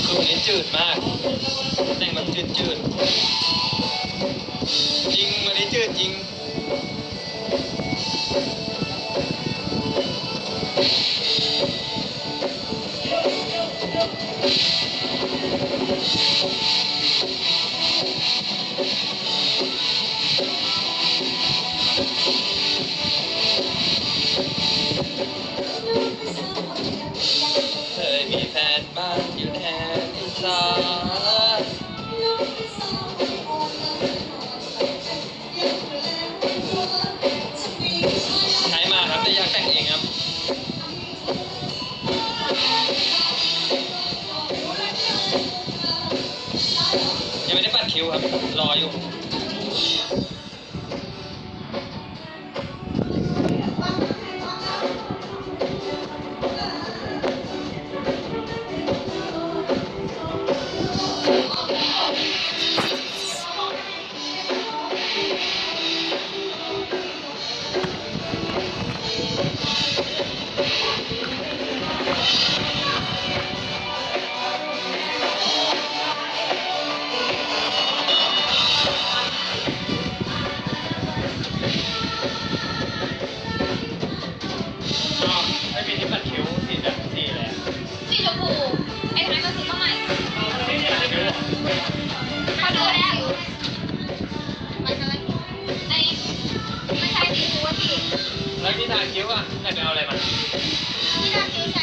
คือวันนี้จืดมากแต่งแบบจืดจริงวันนี้จืดจริงเคยมีแฟนบ้านอยู่แทนอีสานใช้มาครับแต่อยากแต่งเองครับยังไม่ได้ปัดคิวครับรออยู่ไม่มีที่ปัดคิ้วสีแบบสีแหละสีชมพูไอ้ท้ายก็สีเข้าใหม่สีปัดคิ้วเขาดูแล้วมันอะไรไอ้ไม่ใช่สีชมพูสีแล้วที่ทาคิ้วอ่ะไหนไปเอาอะไรมาที่ทาคิ้วใช้